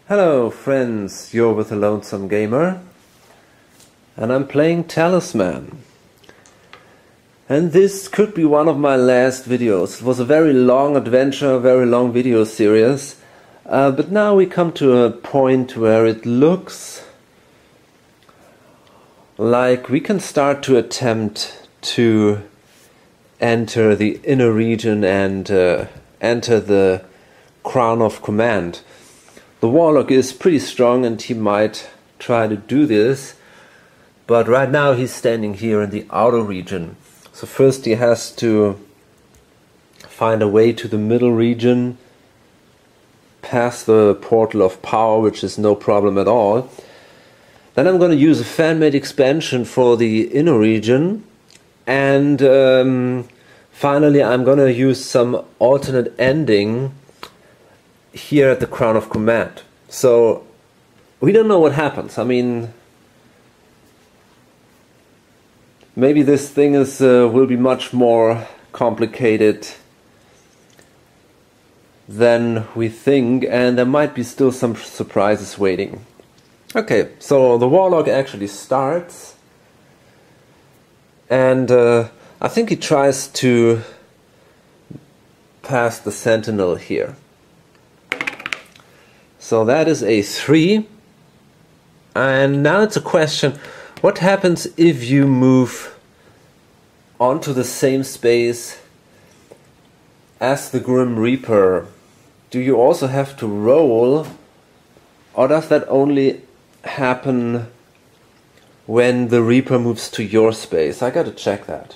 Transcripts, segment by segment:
Hello friends, you're with the Lonesome Gamer and I'm playing Talisman. And this could be one of my last videos. It was a very long adventure, very long video series, but now we come to a point where it looks like we can start to attempt to enter the inner region and enter the crown of command. The warlock is pretty strong and he might try to do this, but right now he's standing here in the outer region. So first he has to find a way to the middle region, past the portal of power, which is no problem at all. Then I'm going to use a fan-made expansion for the inner region, and finally I'm going to use some alternate ending here at the Crown of Command. So we don't know what happens. I mean, maybe this thing is will be much more complicated than we think, and there might be still some surprises waiting. Okay, so the warlock actually starts, and I think he tries to pass the sentinel here. So that is a 3, and now it's a question, what happens if you move onto the same space as the Grim Reaper? Do you also have to roll, or does that only happen when the Reaper moves to your space? I gotta check that.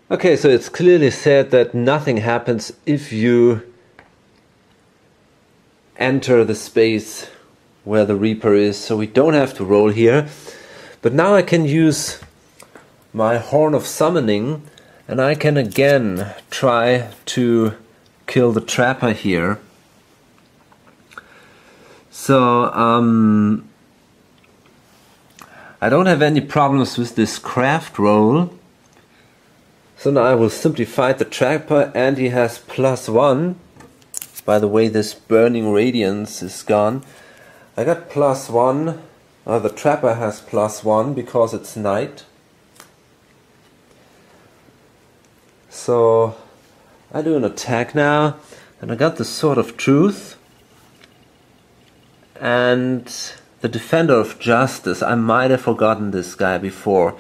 Okay, so it's clearly said that nothing happens if you enter the space where the Reaper is, so we don't have to roll here. But now I can use my Horn of Summoning, and I can again try to kill the Trapper here. So I don't have any problems with this craft roll. So now I will simply fight the Trapper, and he has +1. By the way, this burning radiance is gone. I got +1. The Trapper has +1 because it's night. So I do an attack now, and I got the Sword of Truth and the Defender of Justice. I might have forgotten this guy before.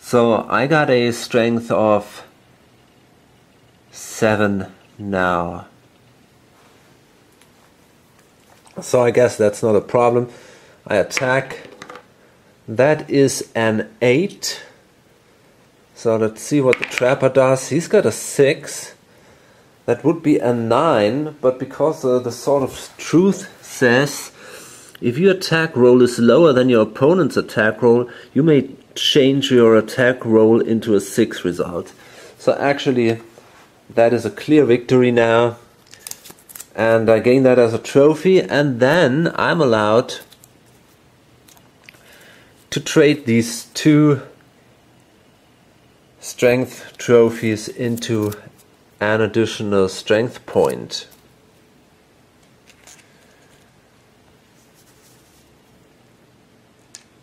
So I got a strength of 7 now. So I guess that's not a problem. I attack. That is an 8. So let's see what the Trapper does. He's got a 6. That would be a 9, but because the Sword of Truth says if your attack roll is lower than your opponent's attack roll, you may change your attack roll into a 6 result. So actually that is a clear victory now. And I gain that as a trophy, and then I'm allowed to trade these 2 strength trophies into an additional strength point.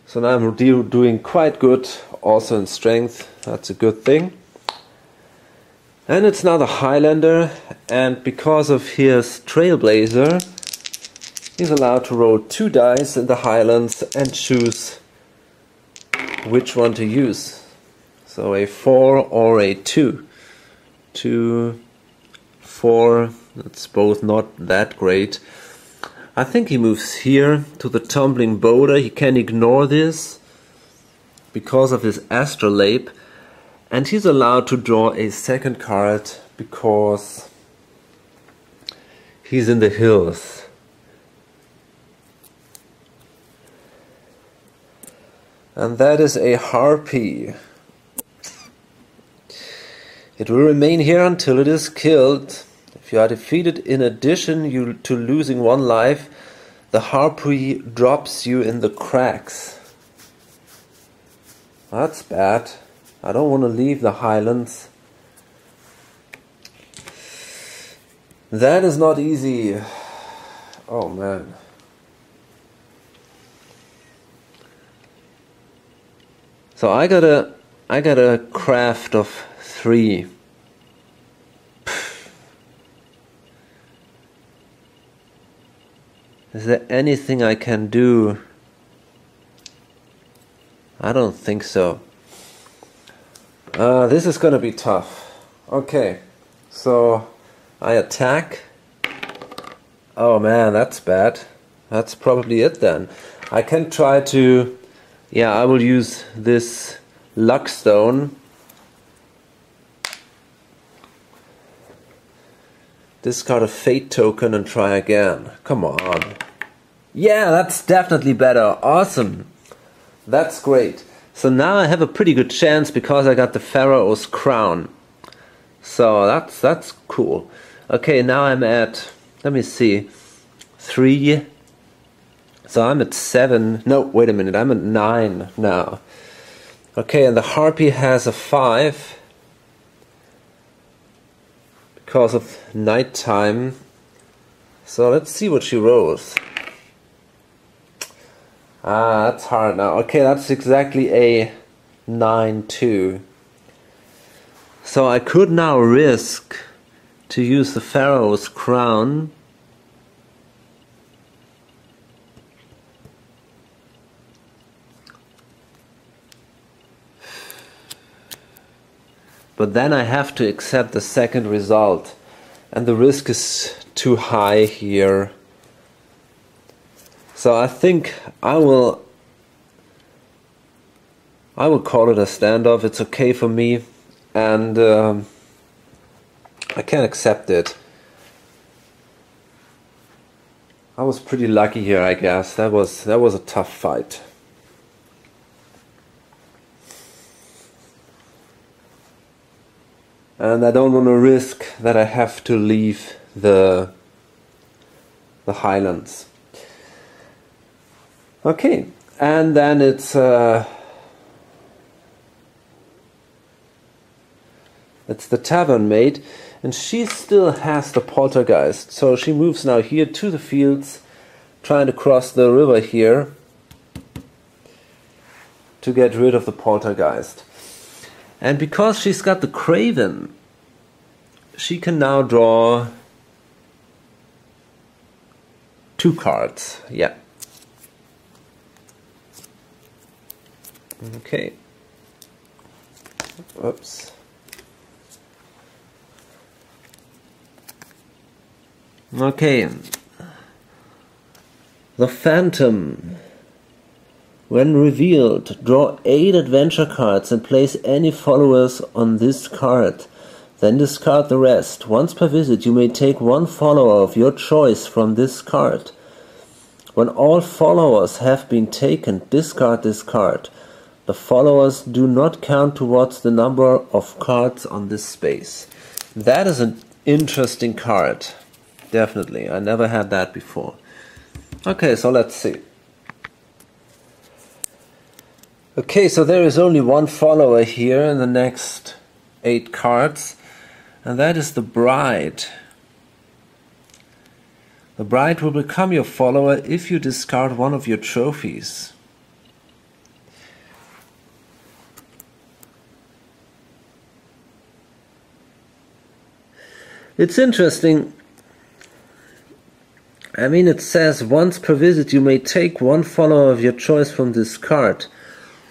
So now I'm doing quite good also in strength. That's a good thing. And it's now the Highlander, and because of his Trailblazer, he's allowed to roll 2 dice in the Highlands and choose which one to use. So a 4 or a 2. 2, 4, that's both not that great. I think he moves here to the Tumbling Boulder. He can ignore this because of his Astrolabe. And he's allowed to draw a second card because he's in the hills. And that is a Harpy. It will remain here until it is killed. If you are defeated, in addition to losing 1 life, the Harpy drops you in the cracks. That's bad. I don't want to leave the Highlands. That is not easy. Oh man. So I got a craft of 3. Is there anything I can do? I don't think so. This is gonna be tough. Okay, so I attack. Oh man, that's bad. That's probably it then. I can try to... Yeah, I will use this luck stone. Discard a fate token and try again. Come on. Yeah, that's definitely better. Awesome. That's great. So now I have a pretty good chance because I got the Pharaoh's crown. So that's cool. Okay, now I'm at, let me see, 3. So I'm at 7. No, wait a minute, I'm at 9 now. Okay, and the Harpy has a 5 because of nighttime. So let's see what she rolls. Ah, that's hard now. Okay, that's exactly a 9 too. So I could now risk to use the Pharaoh's crown. But then I have to accept the second result. And the risk is too high here. So I think I will call it a standoff. It's okay for me. And I can accept it. I was pretty lucky here, I guess. That was a tough fight. And I don't want to risk that I have to leave the Highlands. Okay, and then it's the tavern maid, and she still has the poltergeist. So she moves now here to the fields, trying to cross the river here to get rid of the poltergeist. And because she's got the Craven, she can now draw 2 cards. Yeah. Okay. Oops. Okay. The Phantom. When revealed, draw 8 adventure cards and place any followers on this card. Then discard the rest. Once per visit, you may take 1 follower of your choice from this card. When all followers have been taken, discard this card. The followers do not count towards the number of cards on this space. That is an interesting card. Definitely. I never had that before. Okay, so let's see. Okay, so there is only 1 follower here in the next 8 cards, and that is the Bride. The Bride will become your follower if you discard 1 of your trophies. It's interesting. I mean, it says once per visit you may take 1 follower of your choice from this card.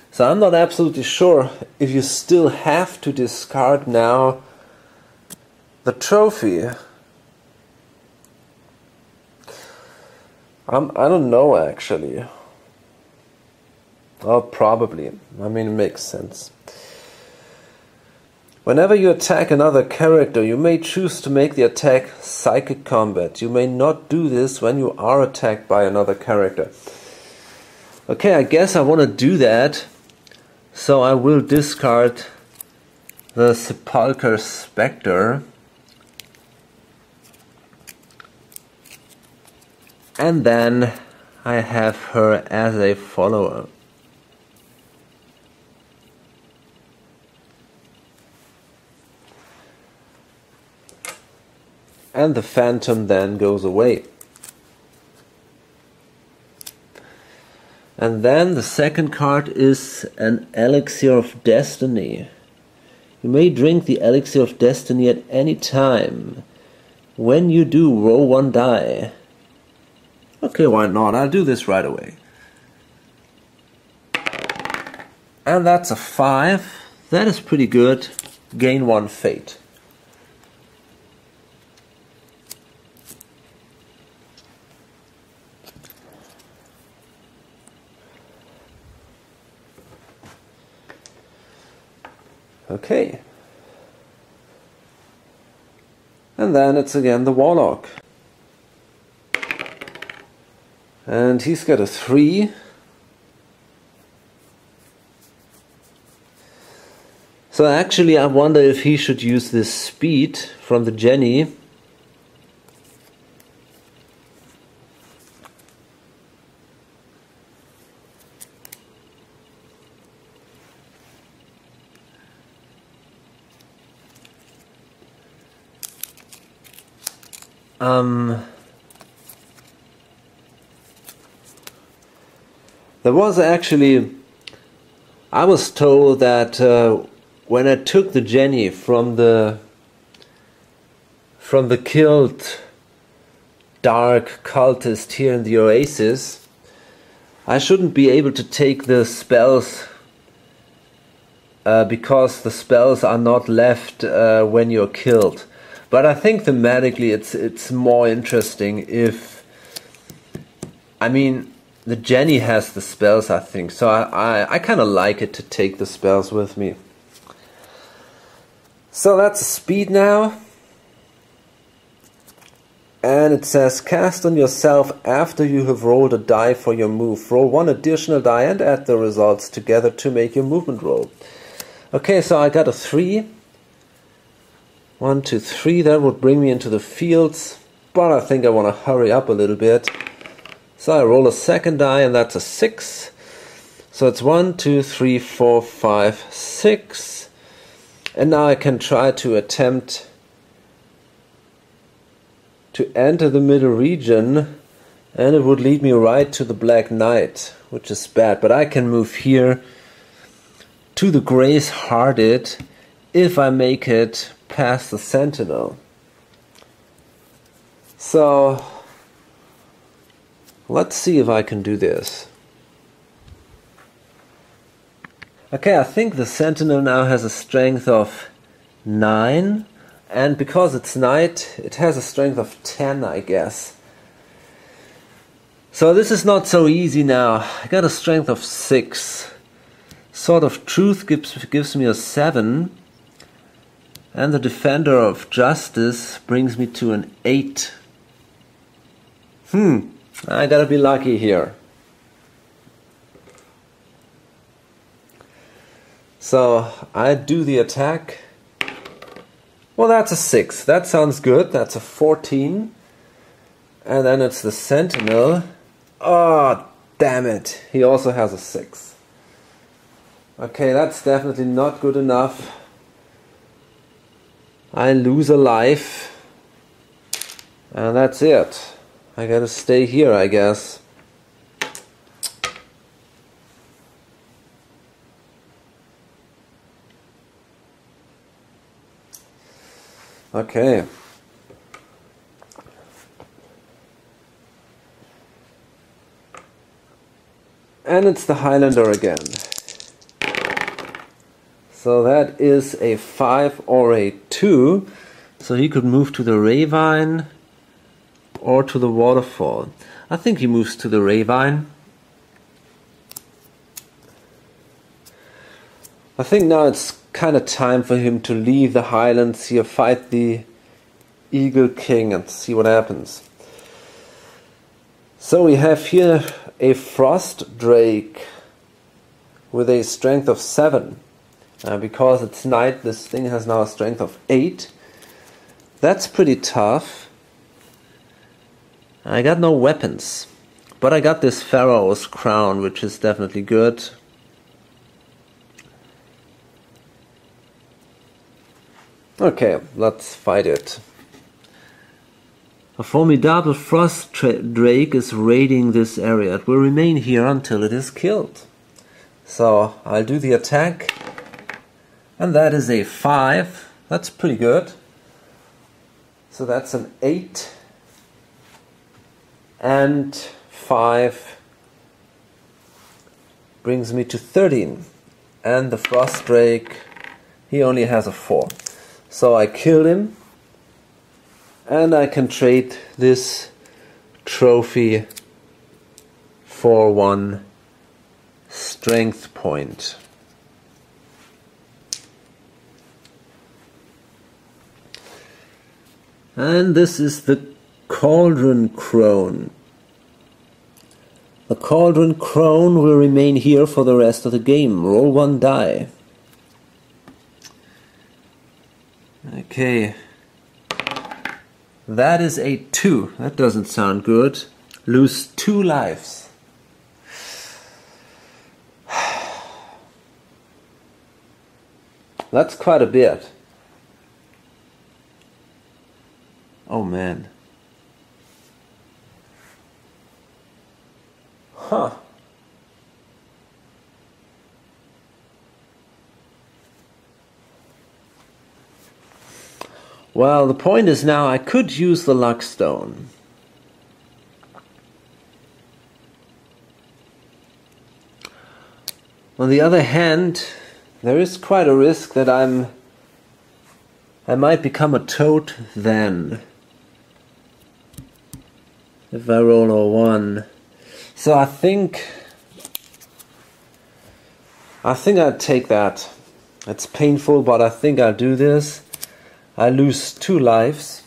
So I'm not absolutely sure if you still have to discard now the trophy. I don't know actually. Oh, probably. I mean, it makes sense. Whenever you attack another character, you may choose to make the attack psychic combat. You may not do this when you are attacked by another character. Okay, I guess I want to do that. So I will discard the Sepulchre Spectre. And then I have her as a follower. And the Phantom then goes away. And then the second card is an Elixir of Destiny. You may drink the Elixir of Destiny at any time. When you do, roll 1 die. Okay, why not? I'll do this right away. And that's a 5. That is pretty good. Gain 1 fate. Okay. And then it's again the Warlock. And he's got a 3. So actually I wonder if he should use this speed from the Jenny. There was actually, I was told that when I took the Jenny from the killed dark cultist here in the Oasis, I shouldn't be able to take the spells because the spells are not left when you're killed. But I think thematically it's more interesting if, I mean, the Jenny has the spells, I think, so I kind of like it to take the spells with me. So that's speed now. And it says cast on yourself after you have rolled a die for your move. Roll 1 additional die and add the results together to make your movement roll. Okay, so I got a 3. 1, 2, 3, that would bring me into the fields, but I think I want to hurry up a little bit. So I roll a second die and that's a 6. So it's 1, 2, 3, 4, 5, 6. And now I can try to attempt to enter the middle region, and it would lead me right to the Black Knight, which is bad. But I can move here to the Grace Hearted if I make it past the Sentinel. So let's see if I can do this. Okay, I think the Sentinel now has a strength of 9, and because it's night, it has a strength of 10, I guess. So this is not so easy now. I got a strength of 6. Sword of Truth gives me a 7. And the Defender of Justice brings me to an 8. I gotta be lucky here. So I do the attack. Well, that's a 6. That sounds good. That's a 14. And then it's the Sentinel. Oh, damn it. He also has a 6. Okay, that's definitely not good enough. I lose a life. And that's it. I gotta stay here, I guess. Okay. And it's the Highlander again. So that is a 5 or a 2. So he could move to the Ravine or to the Waterfall. I think he moves to the Ravine. I think now it's kind of time for him to leave the Highlands here, fight the Eagle King and see what happens. So we have here a Frost Drake with a strength of 7. Because it's night, this thing has now a strength of 8. That's pretty tough. I got no weapons, but I got this Pharaoh's crown, which is definitely good. Okay, let's fight it. A formidable frost drake is raiding this area. It will remain here until it is killed. So I'll do the attack. And that is a 5. That's pretty good. So that's an 8. And 5 brings me to 13. And the frost drake, he only has a 4. So I killed him. And I can trade this trophy for 1 strength point. And this is the Cauldron Crone. The Cauldron Crone will remain here for the rest of the game. Roll 1 die. Okay. That is a 2. That doesn't sound good. Lose 2 lives. That's quite a bit. Oh man. Huh. Well, the point is now I could use the luck stone. On the other hand, there is quite a risk that I might become a toad then. If I roll a 1. So I think I'd take that. It's painful, but I think I'll do this. I lose 2 lives.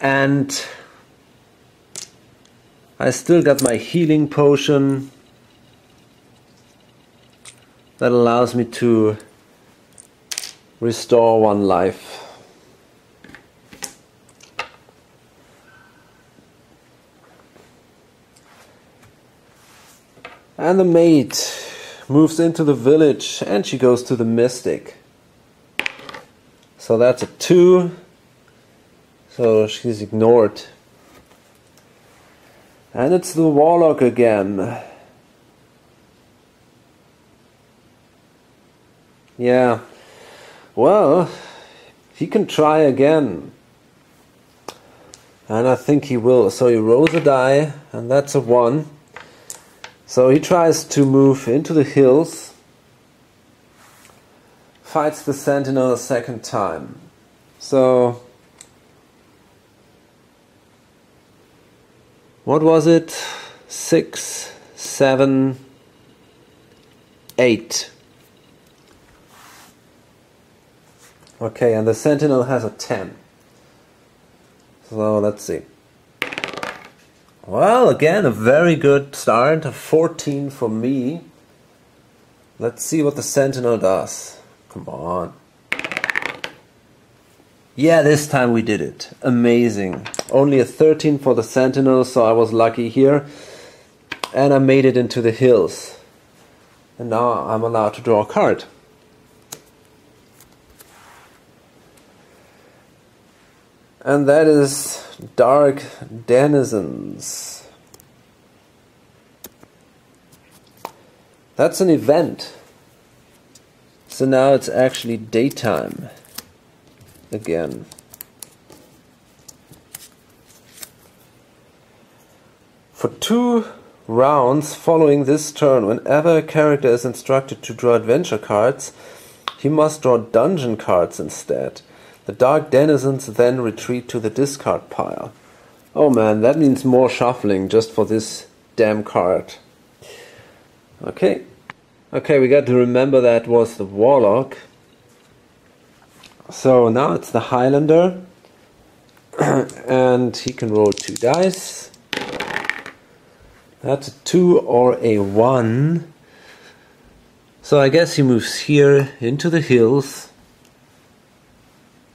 And I still got my healing potion. That allows me to restore 1 life. And the maid moves into the village and she goes to the mystic. So that's a 2. So she's ignored. And it's the warlock again. Yeah. Well, he can try again. And I think he will. So he rolls a die, and that's a 1. So he tries to move into the hills. Fights the sentinel a second time. So what was it? 6, 7, 8. Okay, and the sentinel has a 10. So let's see. Well, again, a very good start. A 14 for me. Let's see what the sentinel does. Come on. Yeah, this time we did it. Amazing. Only a 13 for the sentinel, so I was lucky here. And I made it into the hills. And now I'm allowed to draw a card. And that is Dark Denizens. That's an event. So now it's actually daytime again. For 2 rounds following this turn, whenever a character is instructed to draw adventure cards, he must draw dungeon cards instead. The Dark Denizens then retreat to the discard pile. Oh man, that means more shuffling just for this damn card. Okay. Okay, we got to remember that was the Warlock. So now it's the Highlander. And he can roll 2 dice. That's a 2 or a 1. So I guess he moves here into the hills.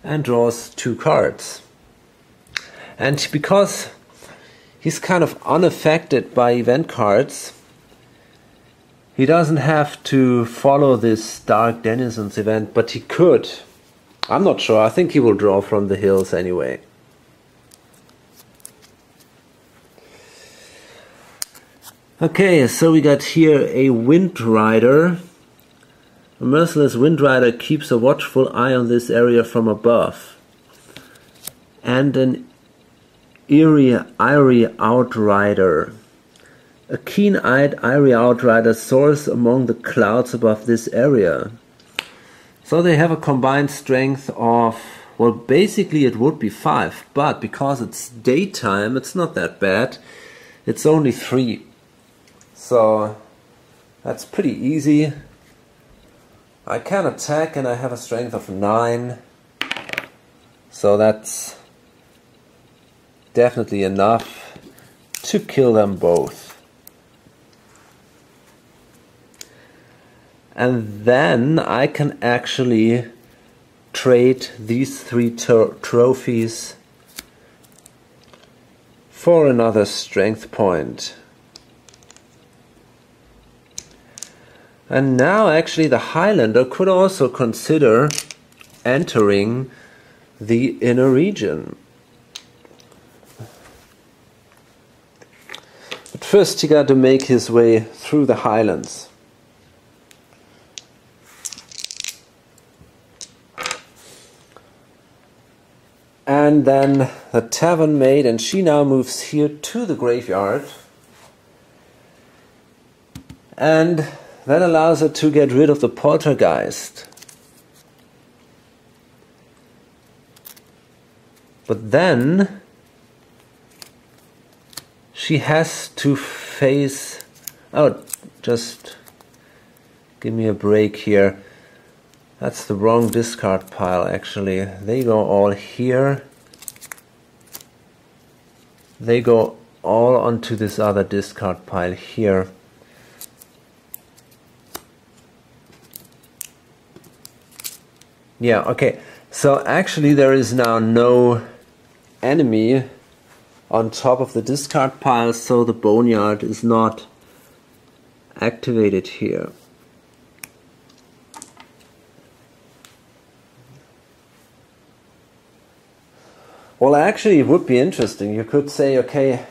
And draws 2 cards. And because he's kind of unaffected by event cards, he doesn't have to follow this Dark Denizens event, but he could. I'm not sure. I think he will draw from the hills anyway. Okay, so we got here a Wind Rider. A merciless Wind Rider keeps a watchful eye on this area from above. And an eerie Outrider. A keen-eyed Eerie Outrider soars among the clouds above this area. So they have a combined strength of, well, basically it would be 5, but because it's daytime, it's not that bad. It's only 3. So that's pretty easy. I can attack and I have a strength of 9. So that's definitely enough to kill them both. And then I can actually trade these 3 trophies for another strength point. And now actually the Highlander could also consider entering the inner region. But first he got to make his way through the Highlands. And then the tavern maid, and she now moves here to the graveyard. And that allows her to get rid of the poltergeist. But then she has to face... Oh, just give me a break here. That's the wrong discard pile, actually. They go all here. They go all onto this other discard pile here. Yeah, okay. So actually there is now no enemy on top of the discard pile, so the Boneyard is not activated here. Well, actually it would be interesting. You could say, okay,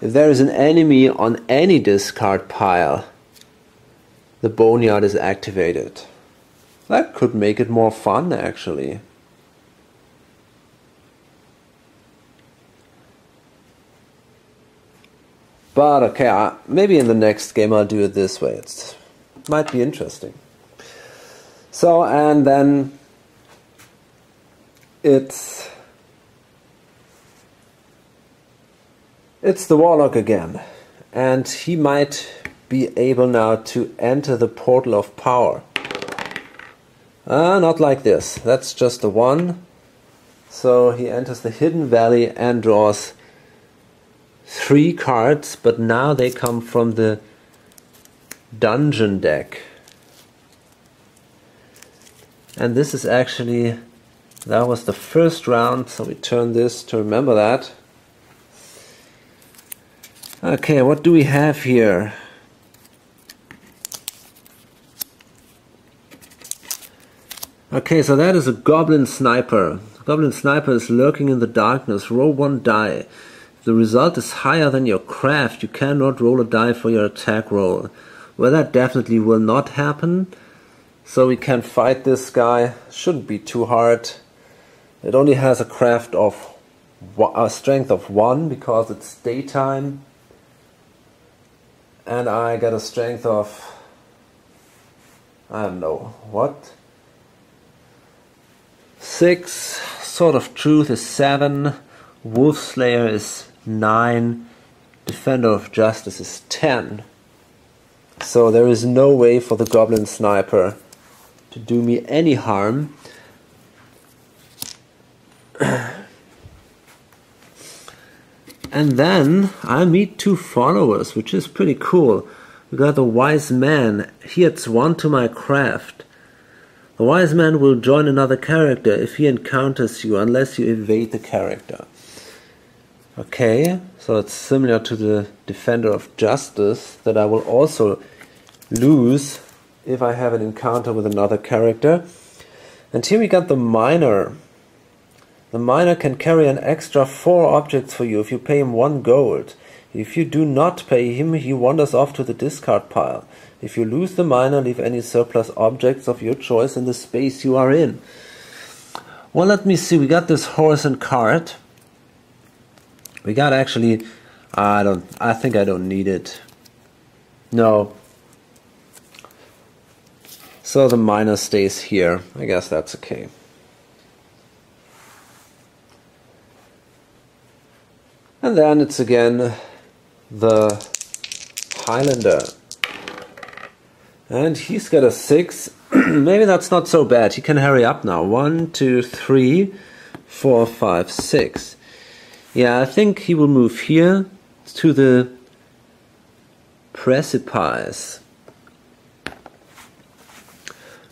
if there is an enemy on any discard pile, the Boneyard is activated. That could make it more fun, actually. But okay, maybe in the next game I'll do it this way. It might be interesting. So, and then it's the Warlock again. And he might be able now to enter the Portal of Power. Not like this. That's just a 1. So he enters the Hidden Valley and draws 3 cards, but now they come from the Dungeon deck. And this is actually, that was the first round, so we turn this to remember that. Okay, what do we have here? Okay, so that is a Goblin Sniper. Goblin Sniper is lurking in the darkness. Roll 1 die. If the result is higher than your craft, you cannot roll a die for your attack roll. Well, that definitely will not happen. So we can fight this guy. Shouldn't be too hard. It only has a craft of a strength of 1 because it's daytime. And I got a strength of, I don't know, what? 6, Sword of Truth is 7, Wolf Slayer is 9, Defender of Justice is 10. So there is no way for the Goblin Sniper to do me any harm. And then I meet 2 followers, which is pretty cool. We got the Wise Man. He adds 1 to my craft. The Wise Man will join another character if he encounters you, unless you evade the character. Okay, so it's similar to the Defender of Justice, that I will also lose if I have an encounter with another character. And here we got the Miner. The Miner can carry an extra 4 objects for you if you pay him 1 gold. If you do not pay him, he wanders off to the discard pile. If you lose the miner, leave any surplus objects of your choice in the space you are in. Well, let me see. We got this horse and cart. We got actually... I think I don't need it. No. So the miner stays here. I guess that's okay. And then it's again the Highlander. And he's got a 6. Maybe that's not so bad. He can hurry up now. 1, 2, 3, 4, 5, 6. Yeah, I think he will move here to the precipice.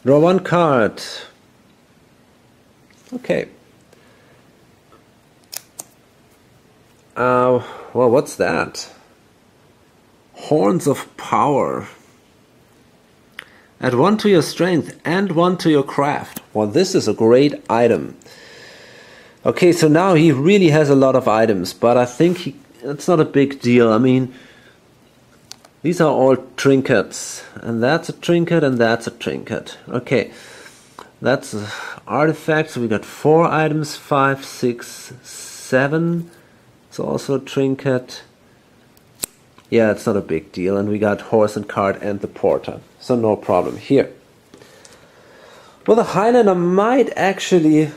Draw 1 card. Okay. Well, what's that? Horns of Power. Add 1 to your strength and 1 to your craft. Well, this is a great item. Okay, so now he really has a lot of items, but I think it's not a big deal. I mean, these are all trinkets, and that's a trinket and that's a trinket. Okay, that's artifacts. So we got 4 items, 5, 6, 7. It's also a trinket. Yeah, it's not a big deal. And we got horse and cart and the porter. So no problem here. Well, the Highlander might actually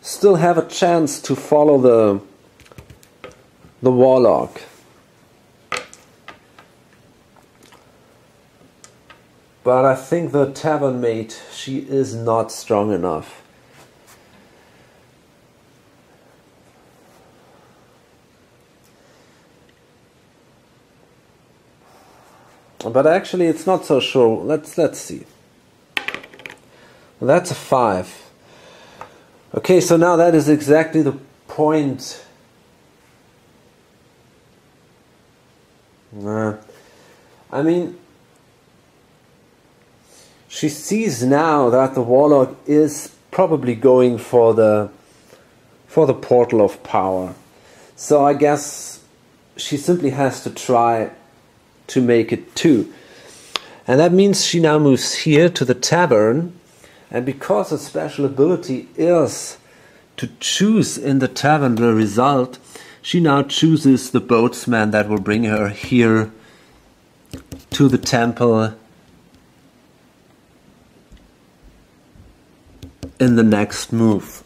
still have a chance to follow the warlock. But I think the tavern maid, she is not strong enough. But actually it's not so sure. Let's see. That's a 5. Okay, so now that is exactly the point. I mean, she sees now that the warlock is probably going for the portal of power. So I guess she simply has to try to make it 2. And that means she now moves here to the tavern, and because her special ability is to choose in the tavern the result, she now chooses the boatsman that will bring her here to the temple in the next move.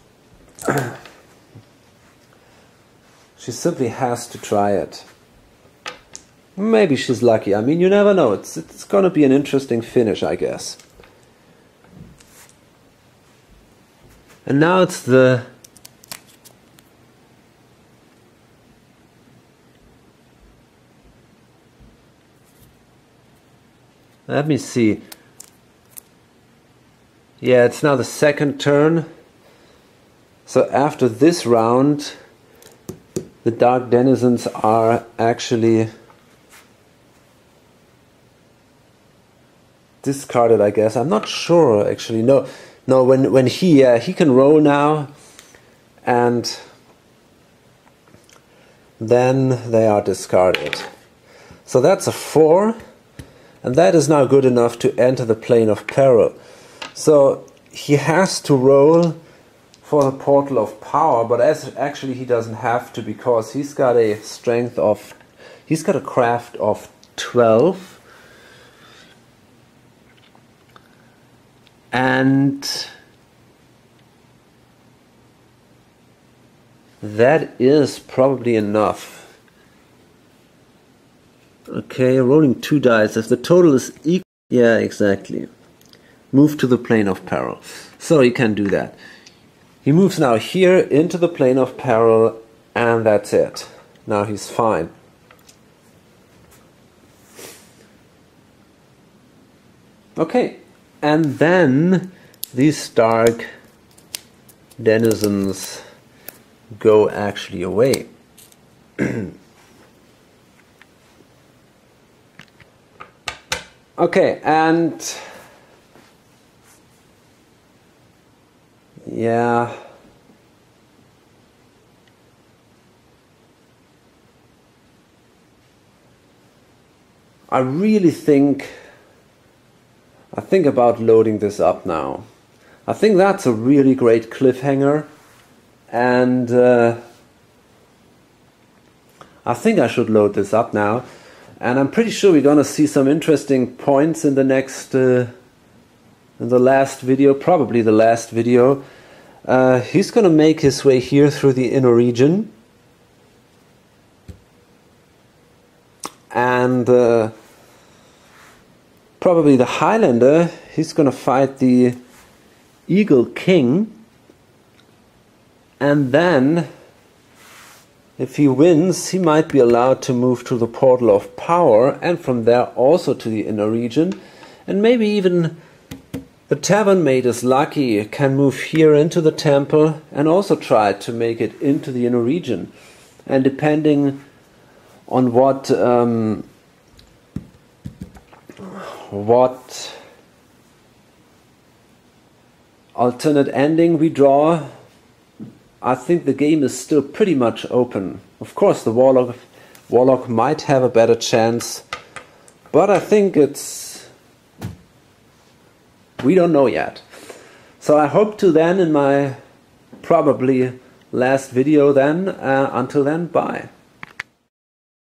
She simply has to try it. Maybe she's lucky. I mean, you never know. It's gonna be an interesting finish, I guess. And now it's the let me see. Yeah, it's now the second turn. So after this round, the Dark Denizens are actually discarded, I guess. I'm not sure, actually. No, when he can roll now, and then they are discarded. So that's a 4, and that is now good enough to enter the plane of peril. So he has to roll for the portal of power, but actually he doesn't have to, because he's got a craft of 12. And that is probably enough. Okay, rolling 2 dice. If the total is equal, yeah, exactly. Move to the plane of peril. So he can do that. He moves now here into the plane of peril, and that's it. Now he's fine. Okay. And then these Dark Denizens go actually away. Okay, and yeah, I really think about loading this up now. I think that's a really great cliffhanger, and I think I should load this up now. And I'm pretty sure we're gonna see some interesting points in the next, in the last video, probably the last video. He's gonna make his way here through the inner region, and probably the Highlander, he's gonna fight the Eagle King, and then if he wins, he might be allowed to move to the Portal of Power, and from there also to the inner region, and maybe even the Tavern Maid is lucky, can move here into the temple and also try to make it into the inner region. And depending on what alternate ending we draw, I think the game is still pretty much open. Of course, the Warlock might have a better chance, but I think we don't know yet. So I hope to then in my probably last video then. Until then, bye.